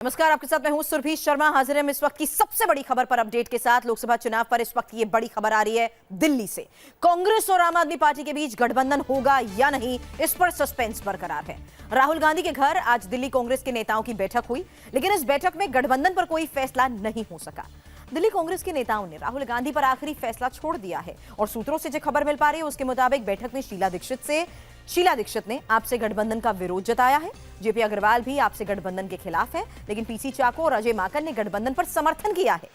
नमस्कार, आपके साथ मैं हूं सुरभि शर्मा। हाजिर है इस वक्त की सबसे बड़ी खबर पर अपडेट के साथ। लोकसभा चुनाव पर इस वक्त ये बड़ी खबर आ रही है दिल्ली से। कांग्रेस और आम आदमी पार्टी के बीच गठबंधन होगा या नहीं, इस पर सस्पेंस बरकरार है। राहुल गांधी के घर आज दिल्ली कांग्रेस के नेताओं की बैठक हुई, लेकिन इस बैठक में गठबंधन पर कोई फैसला नहीं हो सका। दिल्ली कांग्रेस के नेताओं ने राहुल गांधी पर आखिरी फैसला छोड़ दिया है और सूत्रों से जो खबर मिल पा रही है उसके मुताबिक बैठक में शीला दीक्षित ने आपसे गठबंधन का विरोध जताया है। जेपी अग्रवाल भी आपसे गठबंधन के खिलाफ है, लेकिन पीसी चाको और अजय माकन ने गठबंधन पर समर्थन किया है।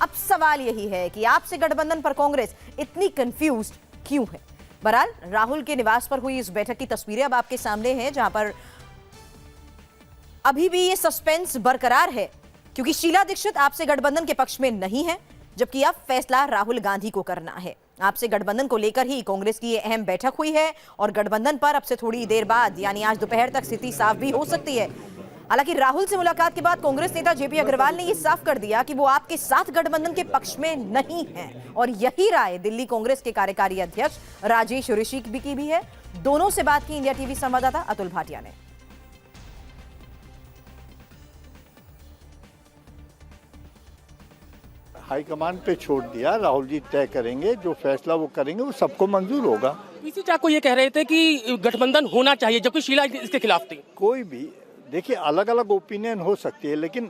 अब सवाल यही है कि आपसे गठबंधन पर कांग्रेस इतनी कंफ्यूज्ड क्यों है। बहरहाल राहुल के निवास पर हुई इस बैठक की तस्वीरें अब आपके सामने हैं, जहां पर अभी भी ये सस्पेंस बरकरार है, क्योंकि शीला दीक्षित आपसे गठबंधन के पक्ष में नहीं है, जबकि अब फैसला राहुल गांधी को करना है। आपसे गठबंधन को लेकर ही कांग्रेस की यह अहम बैठक हुई है और गठबंधन पर अब से थोड़ी देर बाद यानी आज दोपहर तक स्थिति साफ भी हो सकती है। हालांकि राहुल से मुलाकात के बाद कांग्रेस नेता जेपी अग्रवाल ने यह साफ कर दिया कि वो आपके साथ गठबंधन के पक्ष में नहीं है और यही राय दिल्ली कांग्रेस के कार्यकारी अध्यक्ष राजेश ऋषि की भी है। दोनों से बात की इंडिया टीवी संवाददाता अतुल भाटिया ने। हाईकमान पे छोड़ दिया, राहुल जी तय करेंगे, जो फैसला वो करेंगे वो सबको मंजूर होगा। पीसी चाको ये कह रहे थे कि गठबंधन होना चाहिए, जबकि शीला इसके खिलाफ थी। कोई भी देखिए, अलग अलग ओपिनियन हो सकती है, लेकिन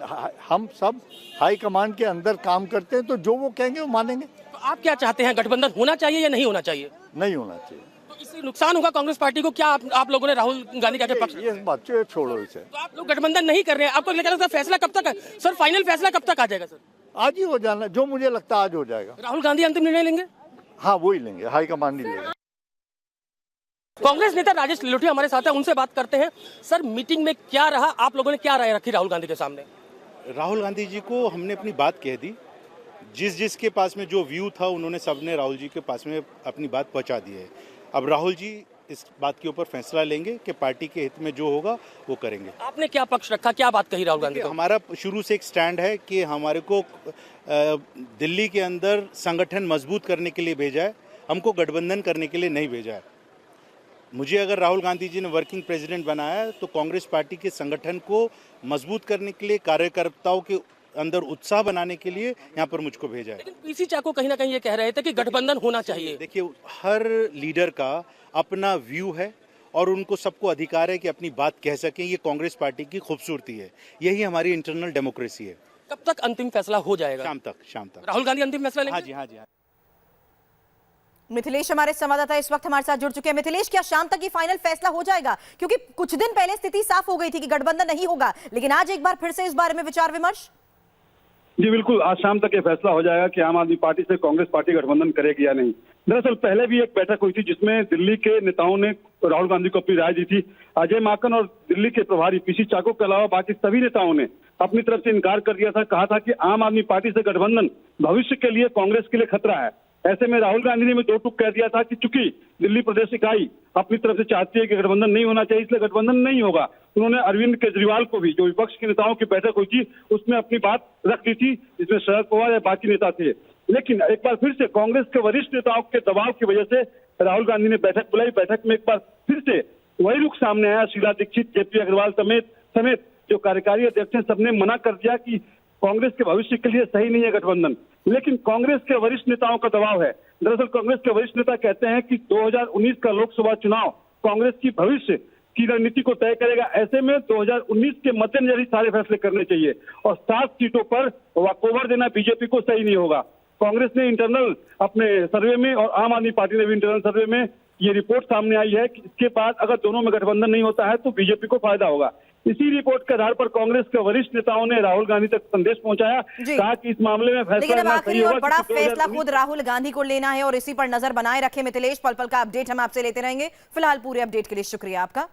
हम सब हाईकमान के अंदर काम करते हैं, तो जो वो कहेंगे वो मानेंगे। तो आप क्या चाहते हैं, गठबंधन होना चाहिए या नहीं होना चाहिए? नहीं होना चाहिए। तो इससे नुकसान होगा कांग्रेस पार्टी को। क्या आप लोगों ने राहुल गांधी का पक्ष? ये बात छोड़ो इसे। तो आप लोग गठबंधन नहीं कर रहे हैं, आपको लगता है फैसला कब तक है सर? फाइनल फैसला कब तक आ जाएगा सर? आज ही हो जाना, जो मुझे लगता है आज हो जाएगा। राहुल गांधी अंतिम निर्णय लेंगे? हाँ, वो ही लेंगे, हाईकमान नहीं लेंगे। कांग्रेस नेता राजेश लिलोटिया हमारे साथ है, उनसे बात करते हैं। सर, मीटिंग में क्या रहा, आप लोगों ने क्या राय रखी राहुल गांधी के सामने? राहुल गांधी जी को हमने अपनी बात कह दी। जिसके पास में जो व्यू था उन्होंने सबने राहुल जी के पास में अपनी बात पहुंचा दी है। अब राहुल जी इस बात के ऊपर फैसला लेंगे कि पार्टी के हित में जो होगा वो करेंगे। आपने क्या पक्ष रखा, क्या बात कही राहुल गांधी को? हमारा शुरू से एक स्टैंड है कि हमारे को दिल्ली के अंदर संगठन मजबूत करने के लिए भेजा है, हमको गठबंधन करने के लिए नहीं भेजा है। मुझे अगर राहुल गांधी जी ने वर्किंग प्रेसिडेंट बनाया तो कांग्रेस पार्टी के संगठन को मजबूत करने के लिए, कार्यकर्ताओं के अंदर उत्साह बनाने के लिए यहाँ पर मुझको भेजा है। लेकिन पीसी चाको कहीं ना कहीं ये कह रहे थे कि गठबंधन होना चाहिए। देखिए, हर लीडर का अपना व्यू है और उनको सबको अधिकार है कि अपनी बात कह सकें। ये कांग्रेस पार्टी की खूबसूरती है, यही हमारी इंटरनल डेमोक्रेसी है। कब तक अंतिम फैसला हो जाएगा? शाम तक। राहुल गांधी अंतिम फैसला लेंगे? हाँ जी। मिथिलेश हमारे संवाददाता इस वक्त हमारे साथ जुड़ चुके हैं। मिथिलेश, क्या शाम तक ये फाइनल फैसला हो जाएगा? क्योंकि कुछ दिन पहले स्थिति साफ हो गई थी कि गठबंधन नहीं होगा, लेकिन आज एक बार फिर से इस बारे में विचार विमर्श। जी बिल्कुल, आज शाम तक ये फैसला हो जाएगा कि आम आदमी पार्टी से कांग्रेस पार्टी गठबंधन करेगी या नहीं। दरअसल पहले भी एक बैठक हुई थी जिसमें दिल्ली के नेताओं ने राहुल गांधी को अपनी राय दी थी। अजय माकन और दिल्ली के प्रभारी पीसी चाको के अलावा बाकी सभी नेताओं ने अपनी तरफ से इनकार कर दिया था। कहा था कि आम आदमी पार्टी से गठबंधन भविष्य के लिए कांग्रेस के लिए खतरा है। ऐसे में राहुल गांधी ने भी दो टूक कह दिया था कि चूंकि दिल्ली प्रदेश इकाई अपनी तरफ से चाहती है कि गठबंधन नहीं होना चाहिए, इसलिए गठबंधन नहीं होगा। उन्होंने अरविंद केजरीवाल को भी, जो विपक्ष के नेताओं की बैठक हुई थी, उसमें अपनी बात रख दी थी, जिसमें शरद पवार या बाकी नेता थे। लेकिन एक बार फिर से कांग्रेस के वरिष्ठ नेताओं के दबाव की वजह से राहुल गांधी ने बैठक बुलाई। बैठक में एक बार फिर से वही रुख सामने आया। शीला दीक्षित, जेपी अग्रवाल समेत जो कार्यकारी अध्यक्ष हैं, सबने मना कर दिया कि कांग्रेस के भविष्य के लिए सही नहीं है गठबंधन। लेकिन कांग्रेस के वरिष्ठ नेताओं का दबाव है। दरअसल कांग्रेस के वरिष्ठ नेता कहते हैं कि 2019 का लोकसभा चुनाव कांग्रेस की भविष्य की रणनीति को तय करेगा। ऐसे में 2019 के मद्देनजर ही सारे फैसले करने चाहिए और 7 सीटों पर वॉकओवर देना बीजेपी को सही नहीं होगा। कांग्रेस ने इंटरनल अपने सर्वे में और आम आदमी पार्टी ने भी इंटरनल सर्वे में ये रिपोर्ट सामने आई है कि इसके बाद अगर दोनों में गठबंधन नहीं होता है तो बीजेपी को फायदा होगा। इसी रिपोर्ट के आधार पर कांग्रेस के वरिष्ठ नेताओं ने राहुल गांधी तक संदेश पहुंचाया, कहा कि इस मामले में फैसला लेना सही होगा। बड़ा फैसला खुद राहुल गांधी को लेना है और इसी पर नजर बनाए रखे। मिथिलेश, पल पल का अपडेट हम आपसे लेते रहेंगे। फिलहाल पूरे अपडेट के लिए शुक्रिया आपका।